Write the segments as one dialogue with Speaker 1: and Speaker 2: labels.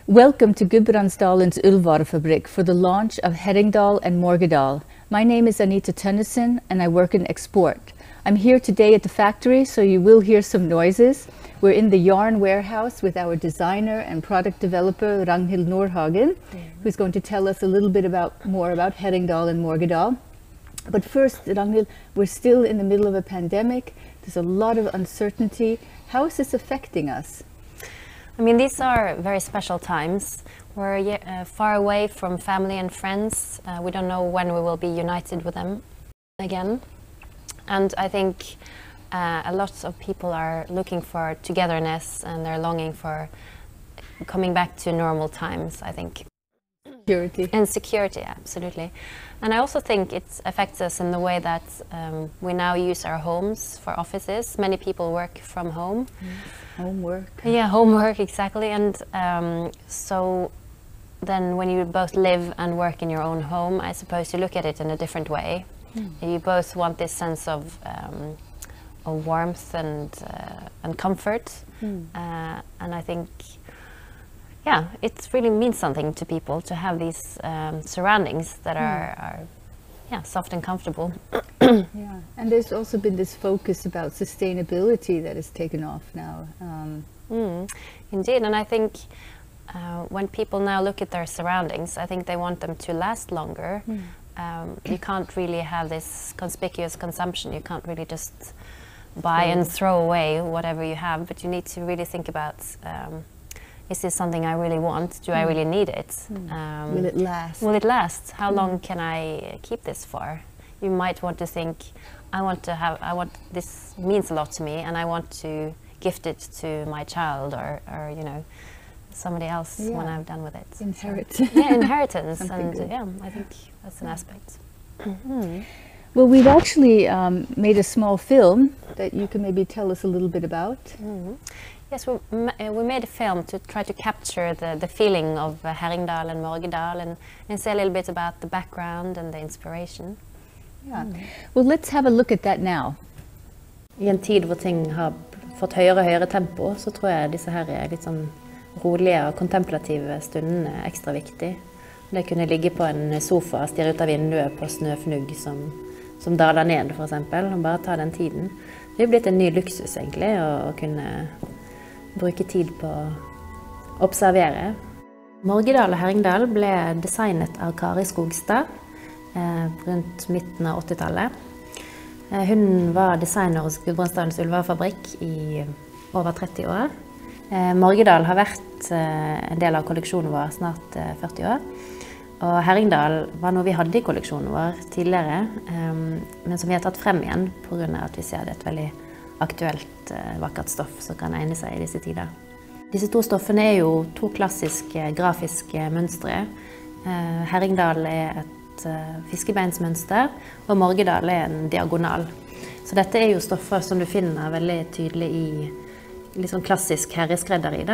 Speaker 1: Welcome to Gudbrandsdalens Uldvarefabrik for the launch of Herringdal and Morgedal. My name is Anita Tønnesen and I work in export. I'm here today at the factory, so you will hear some noises. We're in the yarn warehouse with our designer and product developer Ragnhild Nordhagen, who's going to tell us a little bit more about Herringdal and Morgedal. But first, Ragnhild, we're still in the middle of a pandemic. There's a lot of uncertainty. How is this affecting us?
Speaker 2: I mean, these are very special times. We're far away from family and friends. We don't know when we will be united with them again. And I think a lot of people are looking for togetherness and they're longing for coming back to normal times, I think.
Speaker 1: Security. And
Speaker 2: security, absolutely. And I also think it affects us in the way that we now use our homes for offices. Many people work from home.
Speaker 1: Homework.
Speaker 2: Yeah, homework, exactly. And so then when you both live and work in your own home, I suppose you look at it in a different way. You both want this sense of warmth and comfort. And I think, yeah, it really means something to people to have these surroundings that are soft and comfortable.
Speaker 1: Yeah, and there's also been this focus about sustainability that has taken off now.
Speaker 2: Indeed, and I think when people now look at their surroundings, I think they want them to last longer. You can't really have this conspicuous consumption. You can't really just buy and throw away whatever you have, but you need to really think about, is this something I really want? Do I really need it?
Speaker 1: Will it last?
Speaker 2: Will it last? How long can I keep this for? You might want to think, this means a lot to me and I want to gift it to my child or you know, somebody else when I'm done with it.
Speaker 1: Inheritance.
Speaker 2: So, yeah, inheritance. And yeah, I think that's an aspect.
Speaker 1: Well, we've actually made a small film that you can maybe tell us a little bit about.
Speaker 2: Yes, we made a film to try to capture the feeling of Herringdal and Morgedal and say a little bit about the background and the inspiration.
Speaker 1: Yeah. Well, let's have a look at that now.
Speaker 3: I en tid hvor ting har fått høyere og høyere tempo, så tror jeg disse her litt sånn rolige og kontemplative stundene ekstra viktig. Det kunne ligge på en sofa, stirre ut av vinduet på snøfnugg som daler ned, for eksempel, og bare ta den tiden. Det er blitt en ny luksus, egentlig, å kunne bruke tid på å observere. Morgedal og Herringdal ble designet av Kari Skogstad rundt midten av 80-tallet. Hun var designer hos Gudbrandsdalens Uldvarefabrik i over 30 år. Morgedal har vært en del av kolleksjonen vår snart 40 år. Og Herringdal var noe vi hadde i kolleksjonen vår tidligere, men som vi har tatt frem igjen på grunn av at vi ser det et veldig aktuelt, vakkert stoff som kan egne seg i disse tider. Disse to stoffene er jo to klassiske grafiske mønstre. Herringdal er et fiskebeinsmønster, og Morgedal er en diagonal. Så dette er jo stoffer som du finner veldig tydelig i litt sånn klassisk herreskredderi.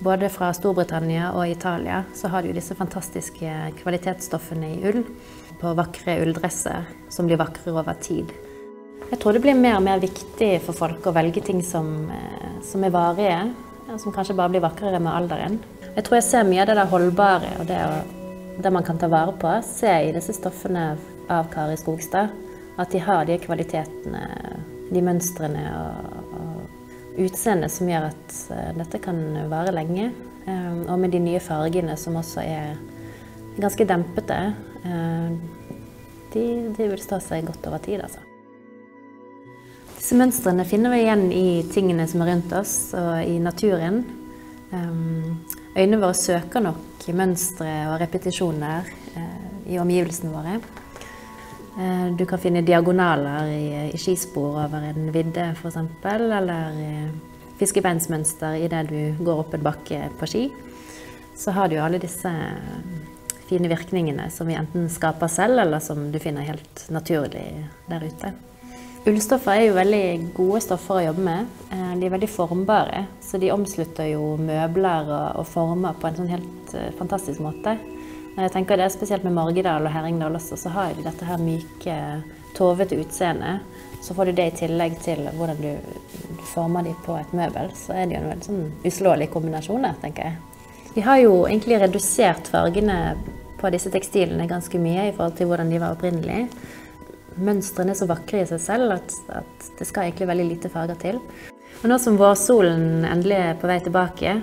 Speaker 3: Både fra Storbritannia og Italia så har du disse fantastiske kvalitetsstoffene i ull på vakre ulldresser som blir vakrere over tid. Jeg tror det blir mer og mer viktig for folk å velge ting som er varige, som kanskje bare blir vakrere med alderen. Jeg tror jeg ser mye av det der holdbare og det man kan ta vare på, ser i disse stoffene av Kari Skogstad, at de har de kvalitetene, de mønstrene og utseendet som gjør at dette kan vare lenge. Og med de nye fargene som også er ganske dempete, de vil stå seg godt over tid, altså. Disse mønstrene finner vi igjen i tingene som er rundt oss og i naturen. Øynene våre søker nok mønstre og repetisjoner i omgivelsene våre. Du kan finne diagonaler i skispor over en vidde, for eksempel, eller fiskebeinsmønster i det du går opp en bakke på ski. Så har du alle disse fine virkningene som vi enten skaper selv, eller som du finner helt naturlig der ute. Ullstoffer er jo veldig gode stoffer å jobbe med. De er veldig formbare, så de omslutter jo møbler og former på en sånn helt fantastisk måte. Jeg tenker det er spesielt med Morgedal og Herringdal også, så har de dette her myke, tovete utseende. Så får du det i tillegg til hvordan du former de på et møbel, så er det jo en veldig sånn uslåelig kombinasjon, tenker jeg. Vi har jo egentlig redusert fargene på disse tekstilene ganske mye i forhold til hvordan de var opprinnelig. Mønstrene er så vakre i seg selv at det skal egentlig veldig lite farger til. Og nå som vårsolen endelig er på vei tilbake,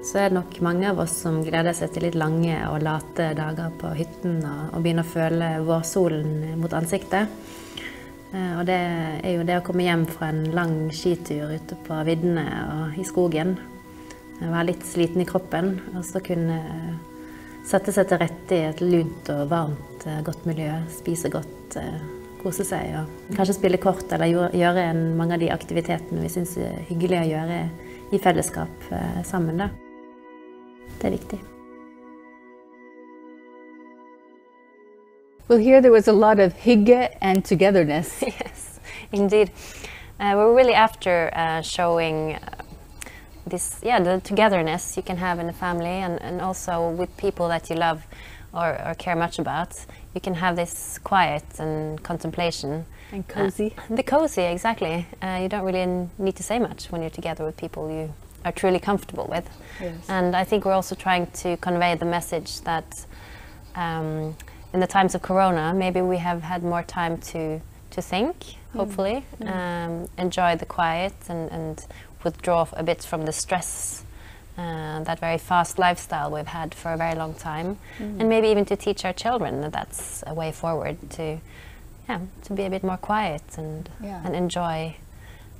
Speaker 3: så er det nok mange av oss som gleder seg til litt lange og late dager på hytten og begynne å føle vårsolen mot ansiktet. Og det er jo det å komme hjem fra en lang skitur ute på viddene og i skogen. Være litt sliten i kroppen, og så kunne sette seg til rette i et lunt og varmt, godt miljø, spise godt, kose seg og kanskje spille kort eller gjøre mange av de aktivitetene vi synes er hyggelig å gjøre i fellesskap sammen. Da. Det er viktig.
Speaker 1: Well, here there was a lot of hygge and togetherness.
Speaker 2: Yes, indeed. We're really after showing the togetherness you can have in a family and also with people that you love or care much about. You can have this quiet and contemplation.
Speaker 1: And cozy.
Speaker 2: The cozy, exactly. You don't really need to say much when you're together with people you are truly comfortable with.
Speaker 1: Yes.
Speaker 2: And I think we're also trying to convey the message that in the times of Corona, maybe we have had more time to think, hopefully, enjoy the quiet and withdraw a bit from the stress, that very fast lifestyle we've had for a very long time, and maybe even to teach our children that that's a way forward to be a bit more quiet and enjoy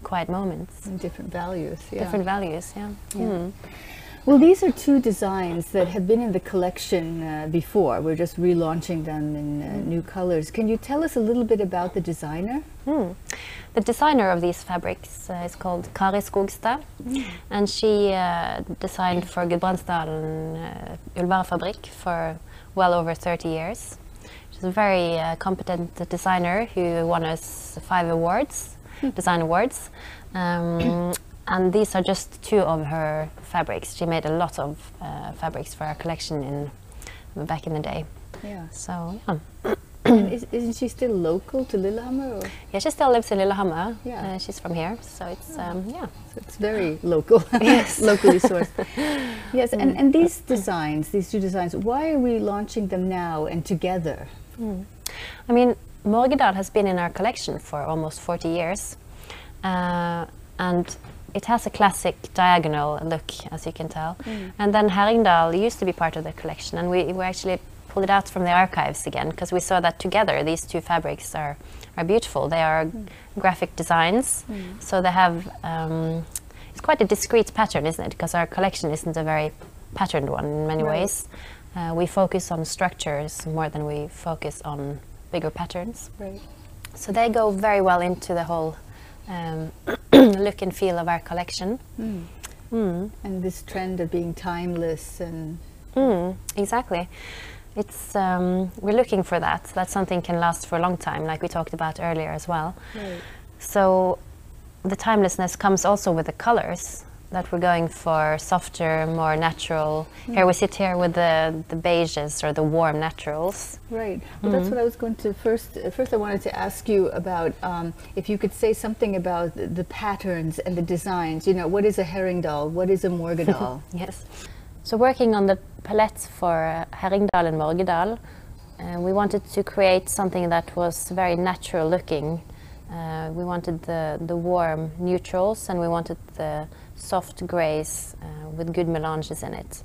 Speaker 2: quiet moments.
Speaker 1: And different values. Yeah.
Speaker 2: Different values, yeah. Mm.
Speaker 1: Well, these are two designs that have been in the collection before. We're just relaunching them in new colors. Can you tell us a little bit about the designer?
Speaker 2: The designer of these fabrics is called Kari Skogstad, and she designed for Gudbrandsdalens Uldvarefabrik for well over 30 years. She's a very competent designer who won us 5 awards, design awards. And these are just 2 of her fabrics. She made a lot of fabrics for our collection back in the day.
Speaker 1: Yeah.
Speaker 2: So, yeah.
Speaker 1: And isn't she still local to Lillehammer? Or?
Speaker 2: Yeah, she still lives in Lillehammer.
Speaker 1: Yeah.
Speaker 2: She's from here, so it's,
Speaker 1: So it's very local.
Speaker 2: Yes.
Speaker 1: Locally sourced. Yes, and these designs, these 2 designs, why are we launching them now and together?
Speaker 2: I mean, Morgedal has been in our collection for almost 40 years. And it has a classic diagonal look, as you can tell. And then Herringdal used to be part of the collection, and we actually pulled it out from the archives again because we saw that together these 2 fabrics are beautiful. They are graphic designs, so they have it's quite a discrete pattern, isn't it? Because our collection isn't a very patterned one in many ways. We focus on structures more than we focus on bigger patterns.
Speaker 1: Right.
Speaker 2: So they go very well into the whole look and feel of our collection.
Speaker 1: And this trend of being timeless and...
Speaker 2: Exactly. It's we're looking for that. That something can last for a long time, like we talked about earlier as well.
Speaker 1: Right.
Speaker 2: So the timelessness comes also with the colors, that we're going for softer, more natural. Here we sit here with the beiges or the warm naturals.
Speaker 1: Right. Well, that's what I was going to first I wanted to ask you about if you could say something about the patterns and the designs. You know, what is a Herringdal? What is a Morgedal?
Speaker 2: Yes. So working on the palettes for Herringdal and Morgedal, we wanted to create something that was very natural looking. We wanted the warm neutrals, and we wanted the soft greys with good melanges in it.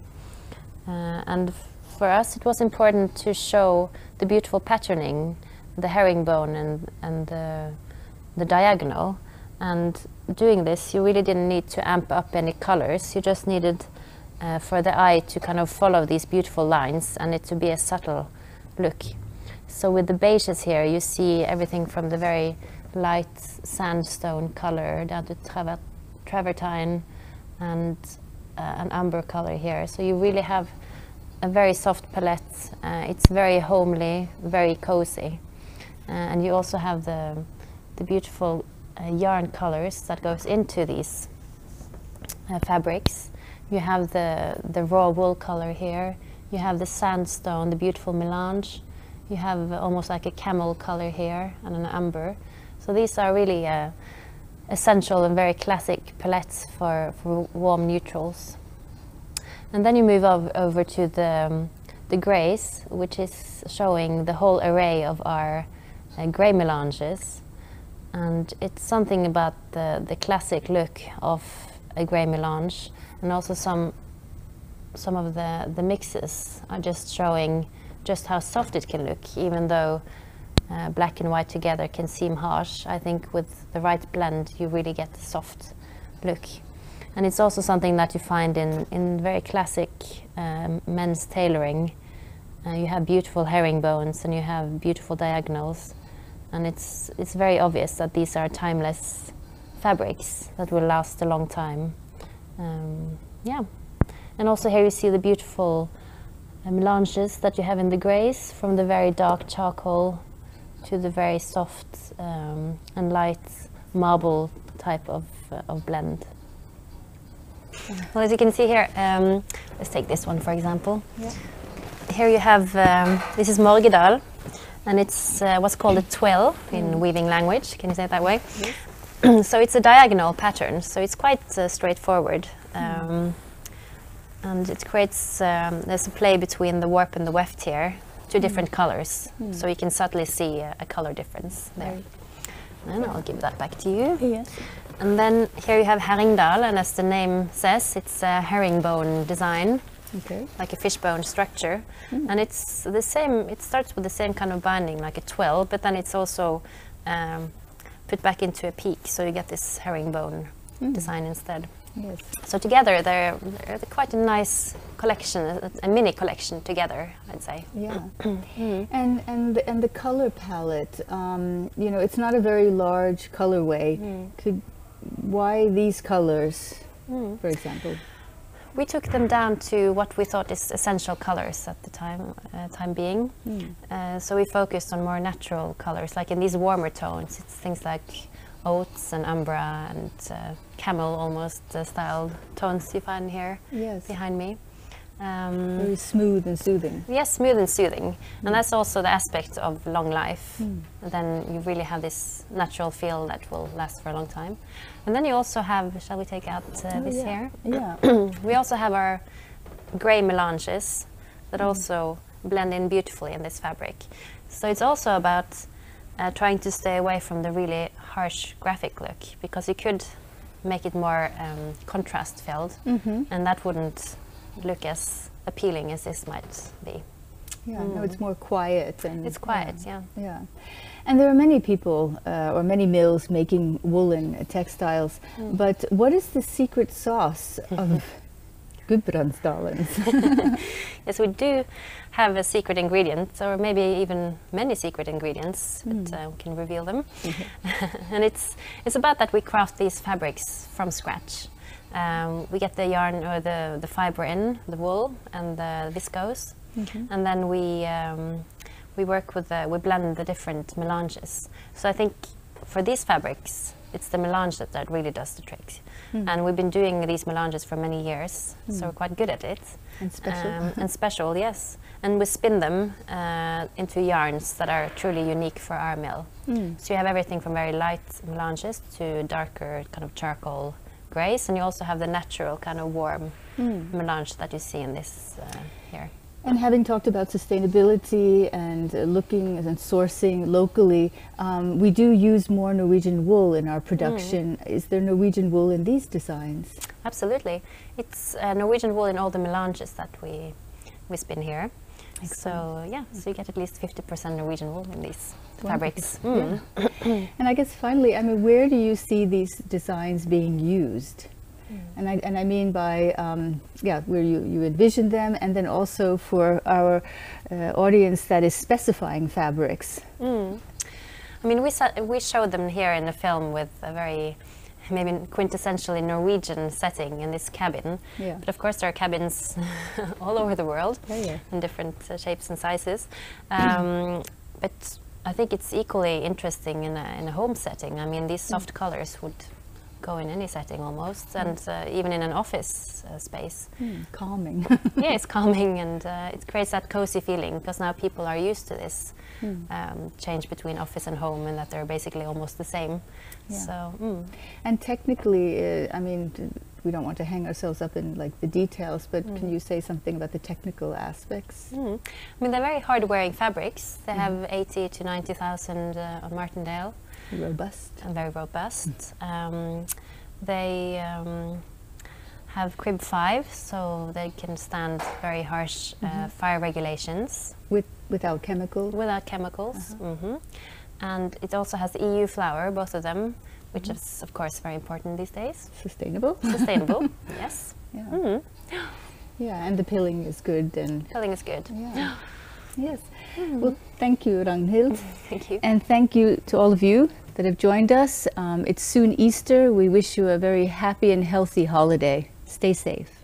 Speaker 2: And for us it was important to show the beautiful patterning, the herringbone and the diagonal. And doing this, you really didn't need to amp up any colors. You just needed for the eye to kind of follow these beautiful lines and it to be a subtle look. So with the beiges here, you see everything from the very light sandstone color down to travertine and an amber color here. So you really have a very soft palette. It's very homely, very cozy. And you also have the beautiful yarn colors that goes into these fabrics. You have the raw wool color here. You have the sandstone, the beautiful melange. You have almost like a camel color here and an amber. So these are really essential and very classic palettes for warm neutrals. And then you move over to the grays, which is showing the whole array of our grey melanges. And it's something about the classic look of a grey melange, and also some of the mixes are just showing just how soft it can look, even though black and white together can seem harsh. I think with the right blend you really get the soft look. And it's also something that you find in very classic men's tailoring. You have beautiful herringbones and you have beautiful diagonals, and it's very obvious that these are timeless fabrics that will last a long time. Yeah, and also here you see the beautiful melanges that you have in the grays, from the very dark charcoal to the very soft and light marble type of blend. Well, as you can see here, let's take this one for example. Yeah. Here you have, this is Morgedal, and it's what's called a twill in weaving language. Can you say it that way? Yes. So it's a diagonal pattern, so it's quite straightforward. And it creates, there's a play between the warp and the weft here, two different colors, so you can subtly see a color difference there. Right. And I'll give that back to you. Yes. And then here you have Herringdal, and as the name says, it's a herringbone design. Okay. Like a fishbone structure, and it's the same. It starts with the same kind of binding, like a twill, but then it's also put back into a peak, so you get this herringbone design instead. Yes. So together they're quite a nice collection, a mini collection together, I'd say. Yeah.
Speaker 1: And the color palette, you know, it's not a very large colorway. Why these colors, for example?
Speaker 2: We took them down to what we thought is essential colors at the time being. So we focused on more natural colors, like in these warmer tones. It's things like oats and umbra and camel almost styled tones you find here behind me.
Speaker 1: Very smooth and soothing.
Speaker 2: Yes, smooth and soothing. And that's also the aspect of long life. And then you really have this natural feel that will last for a long time. And then you also have, shall we take out this here? Yeah. We also have our grey melanges that also blend in beautifully in this fabric. So it's also about trying to stay away from the really harsh graphic look, because you could make it more contrast filled, and that wouldn't look as appealing as this might be.
Speaker 1: Yeah, no, it's more quiet. And
Speaker 2: it's quiet, yeah.
Speaker 1: And there are many people or many mills making woolen textiles, but what is the secret sauce of Gudbrandsdalens?
Speaker 2: Yes, we do have a secret ingredient, or maybe even many secret ingredients, but we can reveal them. And it's about that we craft these fabrics from scratch. We get the yarn or the fiber in, the wool and the viscose, and then we work with we blend the different melanges. So I think for these fabrics, it's the melange that really does the trick. And we've been doing these melanges for many years, so we're quite good at it.
Speaker 1: And special.
Speaker 2: And special, yes. And we spin them into yarns that are truly unique for our mill. So you have everything from very light melanges to darker kind of charcoal grays, and you also have the natural kind of warm melange that you see in this here.
Speaker 1: And having talked about sustainability and looking and sourcing locally, we do use more Norwegian wool in our production. Is there Norwegian wool in these designs?
Speaker 2: Absolutely. It's Norwegian wool in all the melanges that we spin here. Excellent. So yeah, so you get at least 50% Norwegian wool in these fabrics.
Speaker 1: Yeah. And I guess finally, I mean, where do you see these designs being used? And I mean by, where you envision them, and then also for our audience that is specifying fabrics.
Speaker 2: I mean, we showed them here in the film with a very maybe quintessentially Norwegian setting in this cabin. Yeah. But of course there are cabins all over the world in different shapes and sizes. But I think it's equally interesting in a home setting. I mean, these soft colors would go in any setting almost, and even in an office space.
Speaker 1: Calming.
Speaker 2: Yeah, it's calming, and it creates that cozy feeling, because now people are used to this change between office and home, and that they're basically almost the same. Yeah. So,
Speaker 1: and technically, I mean, we don't want to hang ourselves up in like the details, but can you say something about the technical aspects?
Speaker 2: I mean, they're very hard-wearing fabrics. They have 80 to 90,000 on Martindale.
Speaker 1: Robust.
Speaker 2: And very robust. They have crib 5, so they can stand very harsh fire regulations.
Speaker 1: Without chemicals?
Speaker 2: Without chemicals. And it also has EU flour, both of them, which is, of course, very important these days.
Speaker 1: Sustainable?
Speaker 2: Sustainable, yes.
Speaker 1: Yeah. Yeah, and the pilling is good. And
Speaker 2: pilling is good.
Speaker 1: Yeah. Yes. Well, thank you, Ragnhild.
Speaker 2: Thank you.
Speaker 1: And thank you to all of you that have joined us. It's soon Easter. We wish you a very happy and healthy holiday. Stay safe.